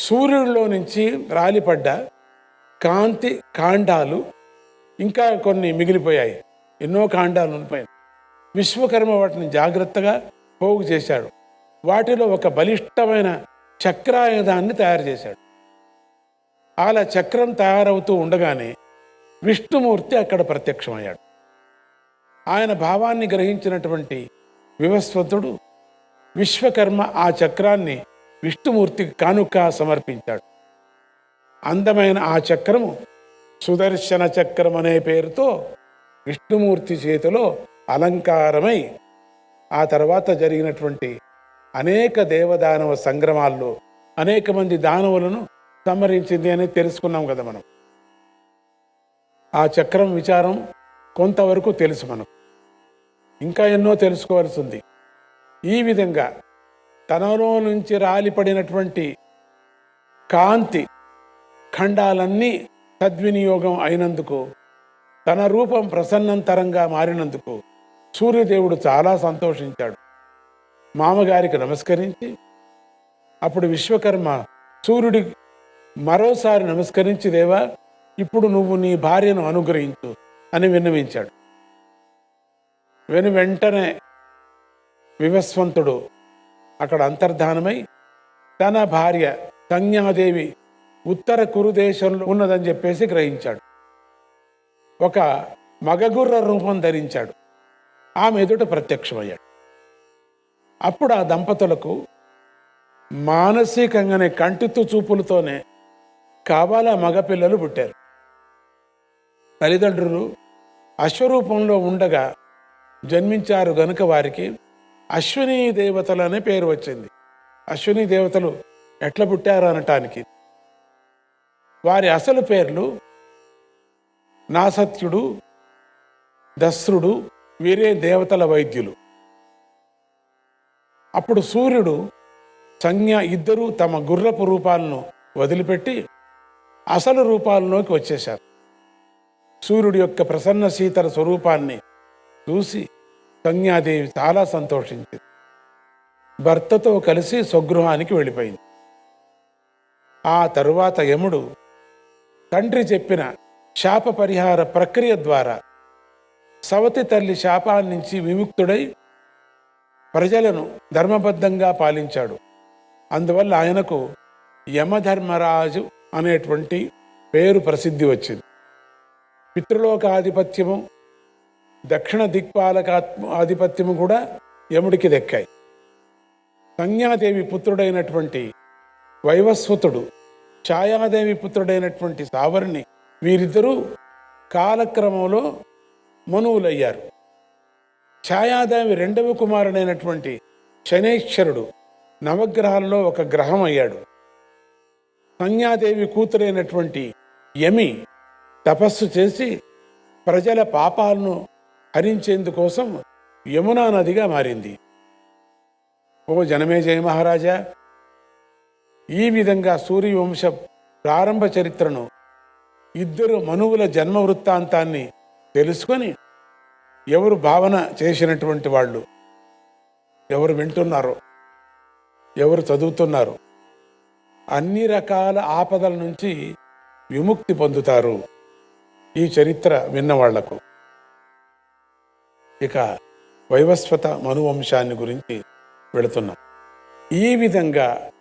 సూర్యుడిలో నుంచి రాలిపడ్డ కాంతి కాండాలు ఇంకా కొన్ని మిగిలిపోయాయి. ఎన్నో కాండాలు ఉండిపోయాయి. విశ్వకర్మ వాటిని జాగ్రత్తగా పోగు చేశాడు. వాటిలో ఒక బలిష్టమైన చక్రాయుధాన్ని తయారు చేశాడు. అలా చక్రం తయారవుతూ ఉండగానే విష్ణుమూర్తి అక్కడ ప్రత్యక్షమయ్యాడు. ఆయన భావాన్ని గ్రహించినటువంటి వివస్వతుడు విశ్వకర్మ ఆ చక్రాన్ని విష్ణుమూర్తికి కానుక సమర్పించాడు. అందమైన ఆ చక్రము సుదర్శన చక్రం అనే పేరుతో విష్ణుమూర్తి చేతిలో అలంకారమై ఆ తర్వాత జరిగినటువంటి అనేక దేవదానవ సంగ్రమాల్లో అనేక మంది దానవులను సంహరించింది అని తెలుసుకున్నాం కదా మనం. ఆ చక్రం విచారం కొంతవరకు తెలుసు మనకు. ఇంకా ఎన్నో తెలుసుకోవాల్సి ఉంది. ఈ విధంగా తనలో నుంచి రాలిపడినటువంటి కాంతి ఖండాలన్నీ సద్వినియోగం అయినందుకు, తన రూపం ప్రసన్నంతరంగా మారినందుకు సూర్యదేవుడు చాలా సంతోషించాడు. మామగారికి నమస్కరించి అప్పుడు విశ్వకర్మ సూర్యుడి మరోసారి నమస్కరించి, దేవా, ఇప్పుడు నువ్వు నీ భార్యను అనుగ్రహించు అని విన్నవించాడు. వెంటనే వివస్వంతుడు అక్కడ అంతర్ధానమై తన భార్య సంజ్ఞాదేవి ఉత్తర కురుదేశంలో ఉన్నదని చెప్పేసి గ్రహించాడు. ఒక మగగుర్ర రూపం ధరించాడు. ఆమె ఎదుట ప్రత్యక్షమయ్యాడు. అప్పుడు ఆ దంపతులకు మానసికంగానే కంటితో చూపులతోనే కావాలా మగపిల్లలు పుట్టారు. తల్లిదండ్రులు అశ్వరూపంలో ఉండగా జన్మించారు గనుక వారికి అశ్విని దేవతలు అనే పేరు వచ్చింది. అశ్విని దేవతలు ఎట్లా పుట్టారు అనటానికి వారి అసలు పేర్లు నాసత్యుడు, దస్రుడు, వీరే దేవతల వైద్యులు. అప్పుడు సూర్యుడు, సంజ్ఞ ఇద్దరూ తమ గుర్రపు రూపాలను వదిలిపెట్టి అసలు రూపాల్లోకి వచ్చేశారు. సూర్యుడి యొక్క ప్రసన్న శీతల స్వరూపాన్ని చూసి సంజ్ఞాదేవి చాలా సంతోషించింది. భర్తతో కలిసి స్వగృహానికి వెళ్ళిపోయింది. ఆ తరువాత యముడు తండ్రి చెప్పిన శాప పరిహార ప్రక్రియ ద్వారా సవతి తల్లి శాపాన్నించి విముక్తుడై ప్రజలను ధర్మబద్ధంగా పాలించాడు. అందువల్ల ఆయనకు యమధర్మరాజు అనేటువంటి పేరు ప్రసిద్ధి వచ్చింది. పితృలోకాధిపత్యము, దక్షిణ దిక్పాలక ఆధిపత్యము కూడా యముడికి దక్కాయి. సంజ్ఞాదేవి పుత్రుడైనటువంటి వైవస్వతుడు, ఛాయాదేవి పుత్రుడైనటువంటి సావర్ణి, వీరిద్దరూ కాలక్రమంలో మనువులయ్యారు. ఛాయాదేవి రెండవ కుమారుడైనటువంటి శనైశ్వరుడు నవగ్రహాలలో ఒక గ్రహం అయ్యాడు. సంజ్ఞాదేవి కూతురైనటువంటి యమి తపస్సు చేసి ప్రజల పాపాలను హరించేందుకోసం యమునా నదిగా మారింది. ఓ జనమేజయ మహారాజా, ఈ విధంగా సూర్యవంశ ప్రారంభ చరిత్రను, ఇద్దరు మనువుల జన్మ వృత్తాంతాన్ని తెలుసుకొని ఎవరు భావన చేసినటువంటి వాళ్ళు, ఎవరు వింటున్నారో, ఎవరు చదువుతున్నారో అన్ని రకాల ఆపదల నుంచి విముక్తి పొందుతారు ఈ చరిత్ర విన్నవాళ్లకు. ఇక వైవస్వత మనువంశాన్ని గురించి వెళుతున్నాం. ఈ విధంగా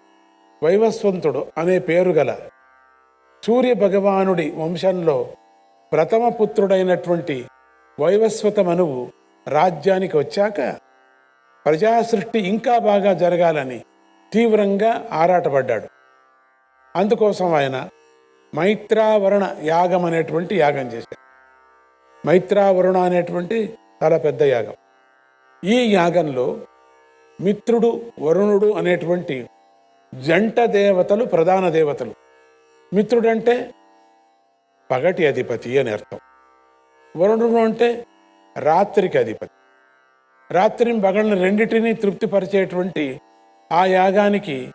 వైవస్వంతుడు అనే పేరు గల సూర్య భగవానుడి వంశంలో ప్రథమ పుత్రుడైనటువంటి వైవస్వత మనువు రాజ్యానికి వచ్చాక ప్రజాసృష్టి ఇంకా బాగా జరగాలని తీవ్రంగా ఆరాటపడ్డాడు. అందుకోసం ఆయన మైత్రావరుణ యాగం అనేటువంటి యాగం చేశాడు. మైత్రావరుణ అనేటువంటి చాలా పెద్ద యాగం. ఈ యాగంలో మిత్రుడు, వరుణుడు అనేటువంటి జంట దేవతలు ప్రధాన దేవతలు. మిత్రుడంటే పగటి అధిపతి అని అర్థం. వరుణుడు అంటే రాత్రికి అధిపతి. రాత్రిని పగలను రెండిటినీ తృప్తిపరిచేటువంటి ఆ యాగానికి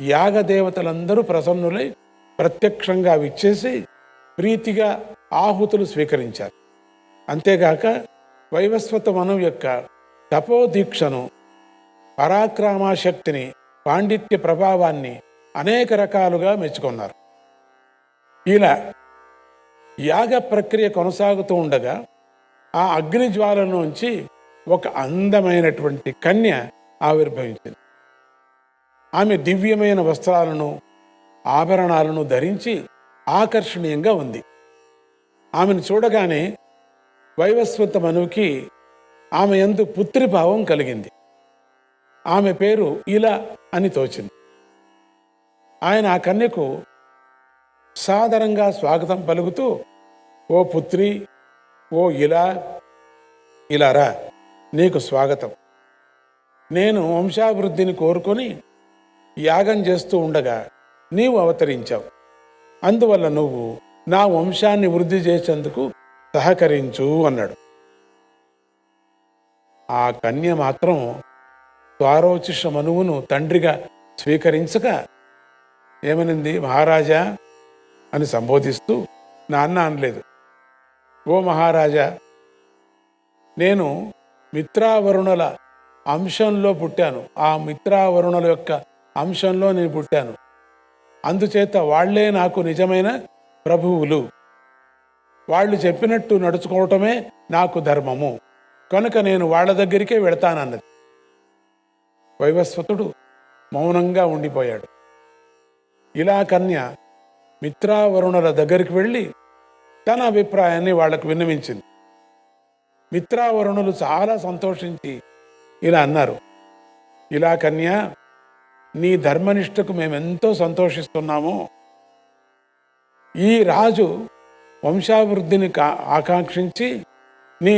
యాగ దేవతలందరూ ప్రసన్నులై ప్రత్యక్షంగా విచ్చేసి ప్రీతిగా ఆహుతులు స్వీకరించారు. అంతేగాక వైవస్వత మనువు యొక్క తపోదీక్షను, పరాక్రమాశక్తిని, పాండిత్య ప్రభావాన్ని అనేక రకాలుగా మెచ్చుకున్నారు. ఇలా యాగ ప్రక్రియ కొనసాగుతూ ఉండగా ఆ అగ్నిజ్వాల నుంచి ఒక అందమైనటువంటి కన్య ఆవిర్భవించింది. ఆమె దివ్యమైన వస్త్రాలను ఆభరణాలను ధరించి ఆకర్షణీయంగా ఉంది. ఆమెను చూడగానే వైవస్వత మనువుకి ఆమె యందు పుత్రిభావం కలిగింది. ఆమె పేరు ఇలా అని తోచింది. ఆయన ఆ కన్యకు సాదరంగా స్వాగతం పలుకుతూ, ఓ పుత్రి, ఓ ఇలారా, నీకు స్వాగతం. నేను వంశాభివృద్ధిని కోరుకొని యాగం చేస్తూ ఉండగా నీవు అవతరించావు. అందువల్ల నువ్వు నా వంశాన్ని వృద్ధి చేసేందుకు సహకరించు అన్నాడు. ఆ కన్య మాత్రం ద్వారోచిష మనువును తండ్రిగా స్వీకరించక ఏమనింది? మహారాజా అని సంబోధిస్తూ నాన్న అనలేదు. ఓ మహారాజా, నేను మిత్రావరుణుల అంశంలో పుట్టాను. ఆ మిత్రావరుణుల యొక్క అంశంలో నేను పుట్టాను. అందుచేత వాళ్లే నాకు నిజమైన ప్రభువులు. వాళ్ళు చెప్పినట్టు నడుచుకోవటమే నాకు ధర్మము. కనుక నేను వాళ్ళ దగ్గరికే వెళతానన్నది. వైవస్వతుడు మౌనంగా ఉండిపోయాడు. ఇలా కన్య మిత్రావరుణుల దగ్గరికి వెళ్ళి తన అభిప్రాయాన్ని వాళ్లకు విన్నవించింది. మిత్రావరుణులు చాలా సంతోషించి ఇలా అన్నారు, ఇలా కన్య, నీ ధర్మనిష్టకు మేమెంతో సంతోషిస్తున్నాము. ఈ రాజు వంశాభివృద్ధిని ఆకాంక్షించి నీ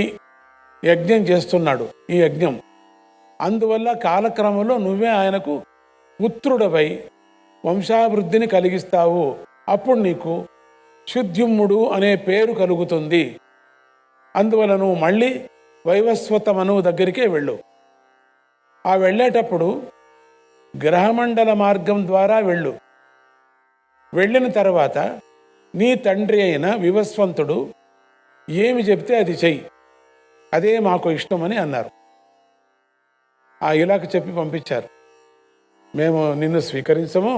యజ్ఞం చేస్తున్నాడు. ఈ యజ్ఞం అందువల్ల కాలక్రమంలో నువ్వే ఆయనకు పుత్రుడవై వంశాభివృద్ధిని కలిగిస్తావు. అప్పుడు నీకు శుద్ధ్యుమ్ముడు అనే పేరు కలుగుతుంది. అందువల్ల నువ్వు మళ్ళీ వైవస్వత మనువు దగ్గరికే వెళ్ళు. ఆ వెళ్ళేటప్పుడు గ్రహమండల మార్గం ద్వారా వెళ్ళు. వెళ్ళిన తర్వాత నీ తండ్రి అయిన వివస్వంతుడు ఏమి చెప్తే అది చెయ్యి, అదే మాకు ఇష్టమని అన్నారు. ఆ ఇలాకు చెప్పి పంపించారు, మేము నిన్ను స్వీకరించము,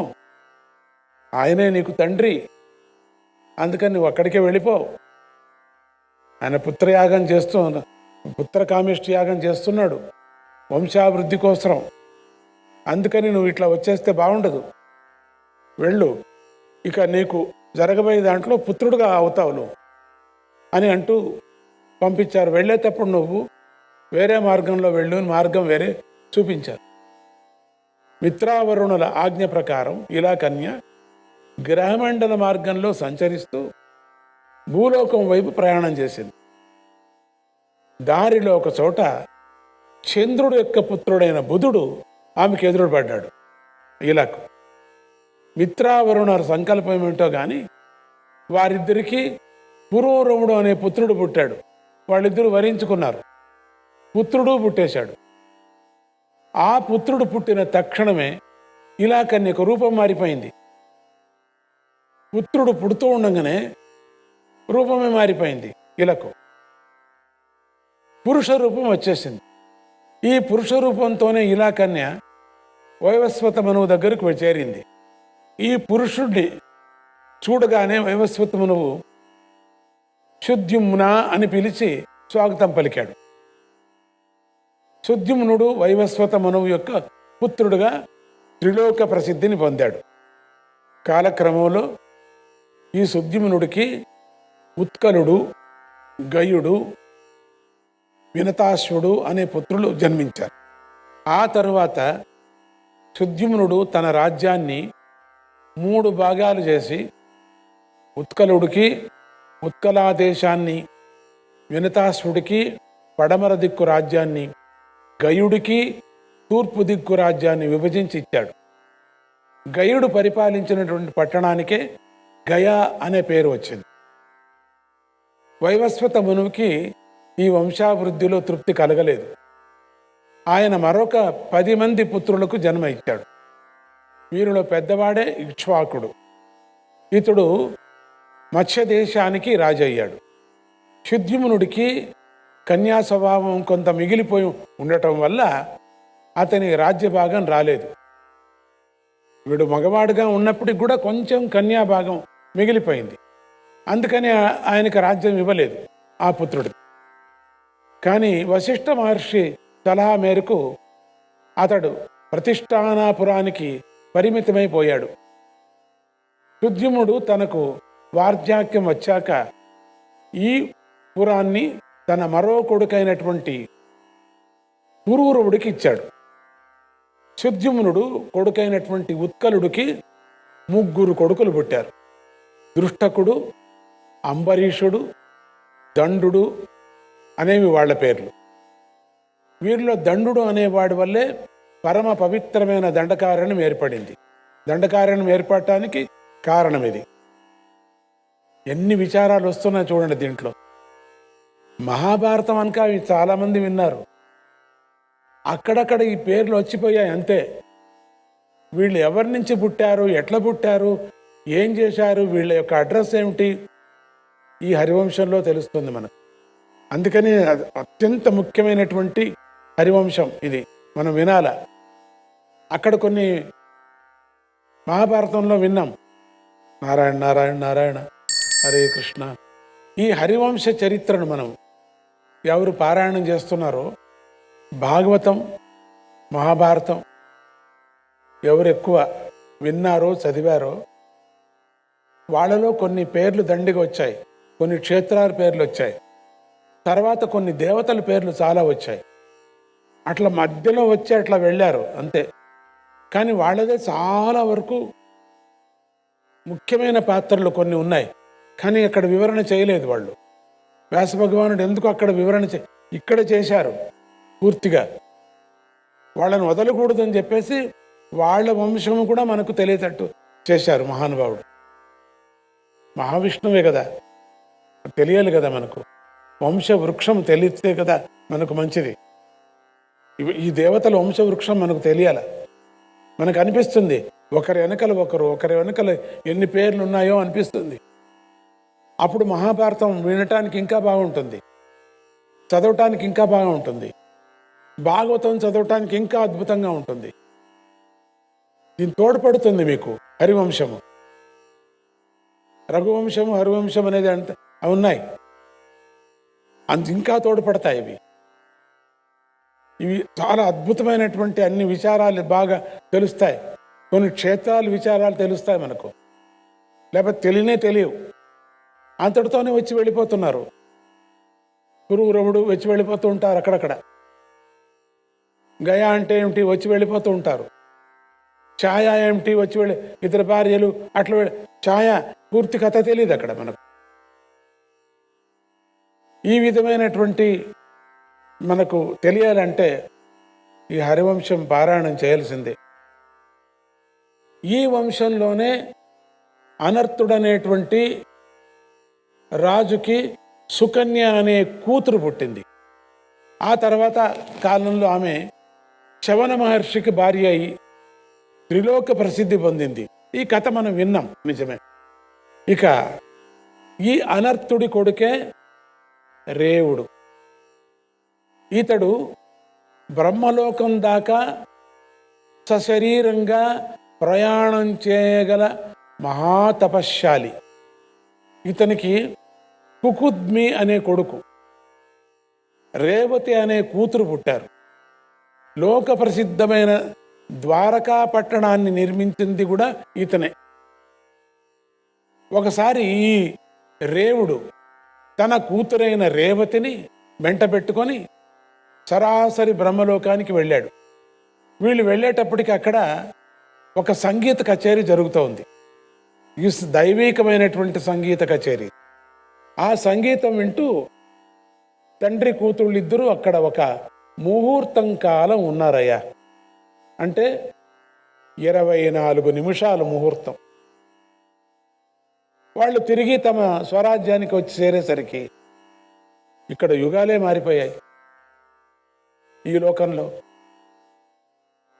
ఆయనే నీకు తండ్రి, అందుకని నువ్వు అక్కడికే వెళ్ళిపోవు. ఆయన పుత్రయాగం పుత్రకామేష్టి యాగం చేస్తున్నాడు వంశాభివృద్ధి కోసం. అందుకని నువ్వు ఇట్లా వచ్చేస్తే బాగుండదు, వెళ్ళు, ఇక నీకు జరగబోయే దాంట్లో పుత్రుడుగా అవుతావు నువ్వు అని అంటూ పంపించారు. వెళ్ళేటప్పుడు నువ్వు వేరే మార్గంలో వెళ్ళు, మార్గం వేరే చూపించారు. మిత్రావరుణుల ఆజ్ఞ ప్రకారం ఇలా కన్య గ్రహమండల మార్గంలో సంచరిస్తూ భూలోకం వైపు ప్రయాణం చేసింది. దారిలో ఒక చోట చంద్రుడు యొక్క పుత్రుడైన బుధుడు ఆమెకు ఎదురుపడ్డాడు. ఇలాకు మిత్రావరుణుల సంకల్పం ఏమిటో కానీ వారిద్దరికీ పురూరవుడు అనే పుత్రుడు పుట్టాడు. వాళ్ళిద్దరూ వరించుకున్నారు. పుత్రుడు పుట్టేశాడు. ఆ పుత్రుడు పుట్టిన తక్షణమే ఇలా కన్యకు రూపం మారిపోయింది. పుత్రుడు పుడుతూ ఉండగానే రూపమే మారిపోయింది. ఇలకు పురుష రూపం వచ్చేసింది. ఈ పురుష రూపంతోనే ఇలా కన్య వైవస్వత మనువు దగ్గరకు చేరింది. ఈ పురుషుడిని చూడగానే వైవస్వత మనువు శుద్ధ్యుమ్న అని పిలిచి స్వాగతం పలికాడు. శుద్ధ్యుమ్నుడు వైవస్వత మనువు యొక్క పుత్రుడుగా త్రిలోక ప్రసిద్ధిని పొందాడు. కాలక్రమంలో ఈ శుద్ధ్యుమ్నుడికి ఉత్కలుడు, గయుడు, వినతాశ్వుడు అనే పుత్రులు జన్మించారు. ఆ తరువాత శుద్ధ్యుమ్నుడు తన రాజ్యాన్ని 3 భాగాలు చేసి ఉత్కలుడికి ఉత్కలాదేశాన్ని, వినతాశ్వుడికి పడమర దిక్కు రాజ్యాన్ని, గయుడికి తూర్పు దిక్కు రాజ్యాన్ని విభజించి ఇచ్చాడు. గయుడు పరిపాలించినటువంటి పట్టణానికే గయా అనే పేరు వచ్చింది. వైవస్వత మనువుకి ఈ వంశాభివృద్ధిలో తృప్తి కలగలేదు. ఆయన మరొక 10 మంది పుత్రులకు జన్మ ఇచ్చాడు. వీరిలో పెద్దవాడే ఇక్ష్వాకుడు. ఇతడు మత్స్యదేశానికి రాజయ్యాడు. శుద్ధ్యుమ్నుడికి కన్యా స్వభావం కొంత మిగిలిపోయి ఉండటం వల్ల అతని రాజ్యభాగం రాలేదు. వీడు మగవాడుగా ఉన్నప్పటికి కూడా కొంచెం కన్యాభాగం మిగిలిపోయింది. అందుకని ఆయనకి రాజ్యం ఇవ్వలేదు ఆ పుత్రుడికి. కానీ వశిష్ఠ మహర్షి సలహా మేరకు అతడు ప్రతిష్టానాపురానికి పరిమితమైపోయాడు. శుద్ధ్యుముడు తనకు వార్ధక్యం వచ్చాక ఈ పురాన్ని తన మరో కొడుకైనటువంటి పురూరవుడికి ఇచ్చాడు. శుద్ధ్యుమ్నుడు కొడుకైనటువంటి ఉత్కలుడికి 3 కొడుకులు పుట్టారు. దృష్టకుడు, అంబరీషుడు, దండుడు అనేవి వాళ్ళ పేర్లు. వీరిలో దండుడు అనేవాడి వల్లే పరమ పవిత్రమైన దండకారణ్యం ఏర్పడింది. దండకారణ్యం ఏర్పడటానికి కారణం ఇది. ఎన్ని విచారాలు వస్తున్నాయి చూడండి దీంట్లో. మహాభారతం అనక అవి చాలామంది విన్నారు, అక్కడక్కడ ఈ పేర్లు వచ్చిపోయాయి అంతే. వీళ్ళు ఎవరి నుంచి పుట్టారు, ఎట్లా పుట్టారు, ఏం చేశారు, వీళ్ళ యొక్క అడ్రస్ ఏమిటి, ఈ హరివంశంలో తెలుస్తుంది మనకు. అందుకని అత్యంత ముఖ్యమైనటువంటి హరివంశం ఇది, మనం వినాల. అక్కడ కొన్ని మహాభారతంలో విన్నాం, నారాయణ నారాయణ నారాయణ హరే కృష్ణ. ఈ హరివంశ చరిత్రను మనం ఎవరు పారాయణం చేస్తున్నారో, భాగవతం మహాభారతం ఎవరు ఎక్కువ విన్నారో చదివారో వాళ్ళలో కొన్ని పేర్లు దండిగా వచ్చాయి, కొన్ని క్షేత్రాల పేర్లు వచ్చాయి, తర్వాత కొన్ని దేవతల పేర్లు చాలా వచ్చాయి. అట్లా మధ్యలో వచ్చి అట్లా వెళ్ళారు అంతే. కానీ వాళ్ళదే చాలా వరకు ముఖ్యమైన పాత్రలు కొన్ని ఉన్నాయి, కానీ అక్కడ వివరణ చేయలేదు వాళ్ళు. వ్యాస భగవానుడు ఎందుకు అక్కడ వివరణ ఇక్కడ చేశారు పూర్తిగా. వాళ్ళని వదలకూడదని చెప్పేసి వాళ్ళ వంశము కూడా మనకు తెలియటట్టు చేశారు మహానుభావుడు. మహావిష్ణువే కదా, తెలియాలి కదా మనకు. వంశ వృక్షం తెలిస్తే కదా మనకు మంచిది. ఈ దేవతల వంశ వృక్షం మనకు తెలియాల. మనకు అనిపిస్తుంది ఒకరి వెనకల ఒకరు, ఒకరి వెనకల ఎన్ని పేర్లు ఉన్నాయో అనిపిస్తుంది. అప్పుడు మహాభారతం వినటానికి ఇంకా బాగుంటుంది, చదవటానికి ఇంకా బాగుంటుంది. భాగవతం చదవటానికి ఇంకా అద్భుతంగా ఉంటుంది. దీని తోడ్పడుతుంది మీకు హరివంశము. రఘువంశము, హరివంశం అనేది అవి ఉన్నాయి, ఇంకా తోడ్పడతాయి ఇవి. ఇవి చాలా అద్భుతమైనటువంటి అన్ని విచారాలు బాగా తెలుస్తాయి. కొన్ని క్షేత్రాలు విచారాలు తెలుస్తాయి మనకు, లేకపోతే తెలియవు. అంతటితోనే వచ్చి వెళ్ళిపోతున్నారు. పురూరవుడు వచ్చి వెళ్ళిపోతూ ఉంటారు అక్కడక్కడ. గయా అంటే ఏమిటి వచ్చి వెళ్ళిపోతూ ఉంటారు. ఛాయ ఏమిటి వచ్చి వెళ్ళి, ఇద్దరు భార్యలు అట్లా ఛాయ పూర్తి కథ తెలియదు అక్కడ మనకు. ఈ విధమైనటువంటి మనకు తెలియాలంటే ఈ హరివంశం పారాయణం చేయాల్సిందే. ఈ వంశంలోనే అనర్తుడనేటువంటి రాజుకి సుకన్య అనే కూతురు పుట్టింది. ఆ తర్వాత కాలంలో ఆమె శవన మహర్షికి భార్య అయి త్రిలోక ప్రసిద్ధి పొందింది. ఈ కథ మనం విన్నాం, నిజమే. ఇక ఈ అనర్తుడి కొడుకే రేవుడు. ఇతడు బ్రహ్మలోకం దాకా సశరీరంగా ప్రయాణం చేయగల మహాతపశ్శాలి. ఇతనికి కుకుద్మి అనే కొడుకు, రేవతి అనే కూతురు పుట్టారు. లోక ప్రసిద్ధమైన ద్వారకా పట్టణాన్ని నిర్మించింది కూడా ఇతనే. ఒకసారి ఈ రేవుడు తన కూతురైన రేవతిని వెంట పెట్టుకొని సరాసరి బ్రహ్మలోకానికి వెళ్ళాడు. వీళ్ళు వెళ్ళేటప్పటికి అక్కడ ఒక సంగీత కచేరీ జరుగుతోంది. ఈ దైవీకమైనటువంటి సంగీత కచేరీ. ఆ సంగీతం వింటూ తండ్రి కూతుళ్ళిద్దరూ అక్కడ ఒక ముహూర్తం కాలం ఉన్నారయ్యా. అంటే 24 నిమిషాలు ముహూర్తం. వాళ్ళు తిరిగి తమ స్వరాజ్యానికి వచ్చి చేరేసరికి ఇక్కడ యుగాలే మారిపోయాయి. ఈ లోకంలో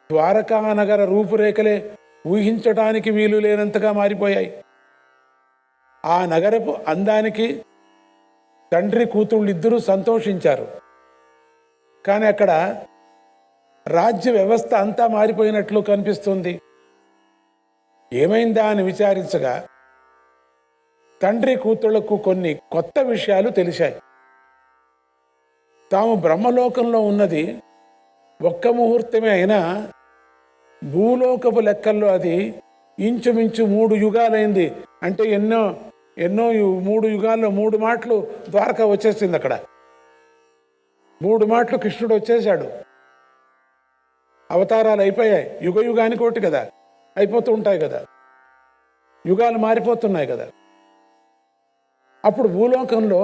ద్వారకా నగర రూపురేఖలే ఊహించడానికి వీలు లేనంతగా మారిపోయాయి. ఆ నగరపు అందానికి తండ్రి కూతుళ్ళిద్దరూ సంతోషించారు. కానీ అక్కడ రాజ్య వ్యవస్థ అంతా మారిపోయినట్లు కనిపిస్తుంది. ఏమైందా అని విచారించగా తండ్రి కూతుళ్లకు కొన్ని కొత్త విషయాలు తెలిసాయి. తాము బ్రహ్మలోకంలో ఉన్నది ఒక్క ముహూర్తమే అయినా భూలోకపు లెక్కల్లో అది ఇంచుమించు 3 యుగాలైంది. అంటే ఎన్నో 3 యుగాల్లో 3 మాటలు ద్వారకా వచ్చేసింది. అక్కడ 3 మాటలు కృష్ణుడు వచ్చేశాడు. అవతారాలు అయిపోయాయి. యుగానికి ఒకటి కదా, అయిపోతూ ఉంటాయి కదా, యుగాలు మారిపోతున్నాయి కదా. అప్పుడు భూలోకంలో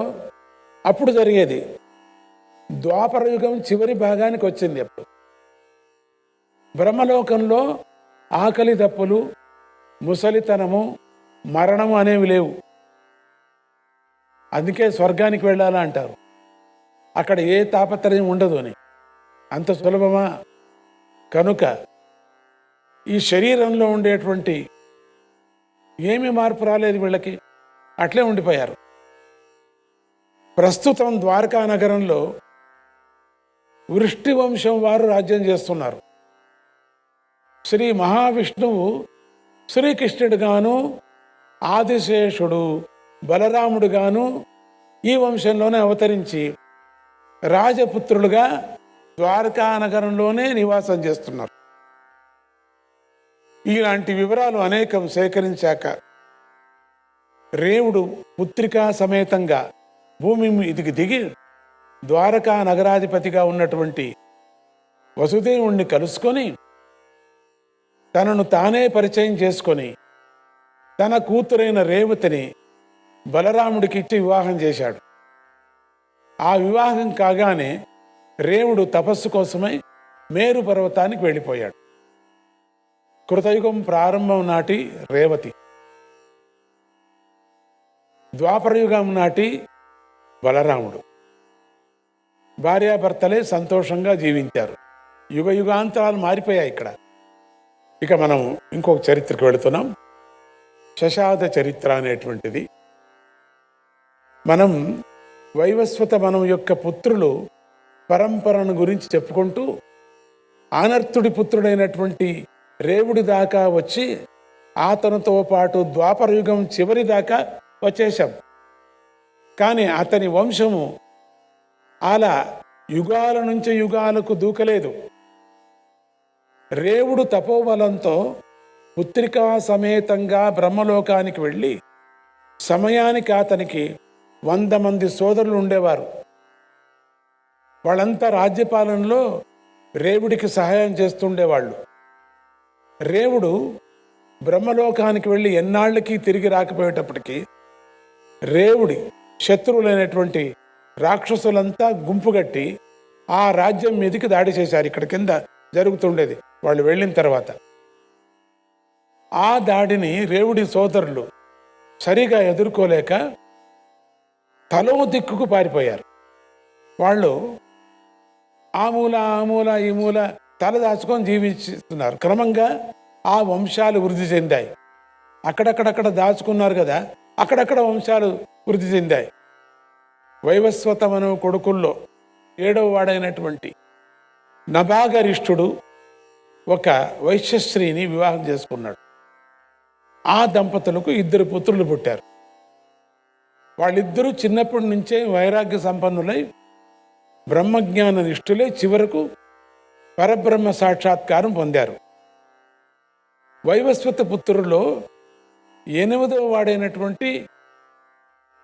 అప్పుడు జరిగేది ద్వాపర యుగం చివరి భాగానికి వచ్చింది. అప్పుడు బ్రహ్మలోకంలో ఆకలి దప్పులు, ముసలితనము, మరణము అనేవి లేవు. అందుకే స్వర్గానికి వెళ్ళాలా అంటారు. అక్కడ ఏ తాపత్రయం ఉండదు అని. అంత సులభమా? కనుక ఈ శరీరంలో ఉండేటువంటి ఏమి మార్పు రాలేదు వీళ్ళకి, అట్లే ఉండిపోయారు. ప్రస్తుతం ద్వారకా నగరంలో వృష్టి వంశం వారు రాజ్యం చేస్తున్నారు. శ్రీ మహావిష్ణువు శ్రీకృష్ణుడుగాను, ఆదిశేషుడు బలరాముడుగాను ఈ వంశంలోనే అవతరించి రాజపుత్రులుగా ద్వారకా నగరంలోనే నివాసం చేస్తున్నారు. ఇలాంటి వివరాలు అనేకం సేకరించాక రేవుడు పుత్రికా సమేతంగా భూమి మీదికి దిగి ద్వారకా నగరాధిపతిగా ఉన్నటువంటి వసుదేవుణ్ణి కలుసుకొని తనను తానే పరిచయం చేసుకొని తన కూతురైన రేవతిని బలరాముడికి ఇచ్చి వివాహం చేశాడు. ఆ వివాహం కాగానే రేవుడు తపస్సు కోసమై మేరు పర్వతానికి వెళ్ళిపోయాడు. కృతయుగం ప్రారంభం నాటి రేవతి, ద్వాపరయుగం నాటి బలరాముడు భార్యాభర్తలే సంతోషంగా జీవించారు. యుగాంతరాలు మారిపోయాయి ఇక్కడ. ఇక మనం ఇంకొక చరిత్రకు వెళుతున్నాం. శశాద చరిత్ర అనేటువంటిది. మనం వైవస్వత మనం యొక్క పుత్రులు పరంపరను గురించి చెప్పుకుంటూ ఆనర్తుడి పుత్రుడైనటువంటి రేవుడి దాకా వచ్చి అతనితో పాటు ద్వాపరయుగం చివరి దాకా వచ్చేశాం. కానీ అతని వంశము అలా యుగాల నుంచి యుగాలకు దూకలేదు. రేవుడు తపోబలంతో పుత్రికా సమేతంగా బ్రహ్మలోకానికి వెళ్ళి సమయానికి అతనికి 100 మంది సోదరులు ఉండేవారు. వాళ్ళంతా రాజ్యపాలనలో రేవుడికి సహాయం చేస్తుండేవాళ్ళు. రేవుడు బ్రహ్మలోకానికి వెళ్ళి ఎన్నాళ్ళకి తిరిగి రాకపోయేటప్పటికీ రేవుడి శత్రువులైనటువంటి రాక్షసులంతా గుంపుగట్టి ఆ రాజ్యం మీదకి దాడి చేశారు. ఇక్కడ కింద జరుగుతుండేది వాళ్ళు వెళ్ళిన తర్వాత. ఆ దాడిని రేవుడి సోదరులు సరిగా ఎదుర్కోలేక తలో దిక్కుకు పారిపోయారు. వాళ్ళు ఆ మూల ఈ మూల తల దాచుకొని జీవిస్తున్నారు. క్రమంగా ఆ వంశాలు వృద్ధి చెందాయి. అక్కడక్కడక్కడ దాచుకున్నారు కదా, అక్కడక్కడ వంశాలు వృద్ధి చెందాయి. వైవస్వతమను కొడుకుల్లో 7వ వాడైనటువంటి నభాగరిష్ఠుడు ఒక వైశ్యశ్రీని వివాహం చేసుకున్నాడు. ఆ దంపతులకు 2 పుత్రులు పుట్టారు. వాళ్ళిద్దరూ చిన్నప్పటి నుంచే వైరాగ్య సంపన్నులై బ్రహ్మజ్ఞాన నిష్ఠులై చివరకు పరబ్రహ్మ సాక్షాత్కారం పొందారు. వైవస్వత పుత్రుల్లో 8వ వాడైనటువంటి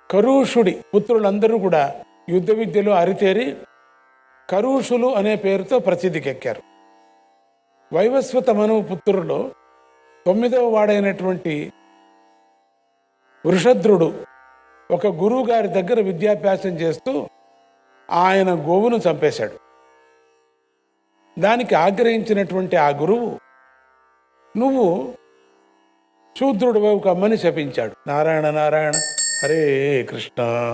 కరుషుడి పుత్రులందరూ కూడా యుద్ధ విద్యలో అరితేరి కరుషులు అనే పేరుతో ప్రసిద్ధికెక్కారు. వైవస్వత మనువు పుత్రుల్లో 9వ వాడైనటువంటి వృషద్రుడు ఒక గురువు గారి దగ్గర విద్యాభ్యాసం చేస్తూ ఆయన గోవును చంపేశాడు. దానికి ఆగ్రహించినటువంటి ఆ గురువు, నువ్వు శూద్రుడు కమ్మని శపించాడు. నారాయణ నారాయణ, హరే కృష్ణ.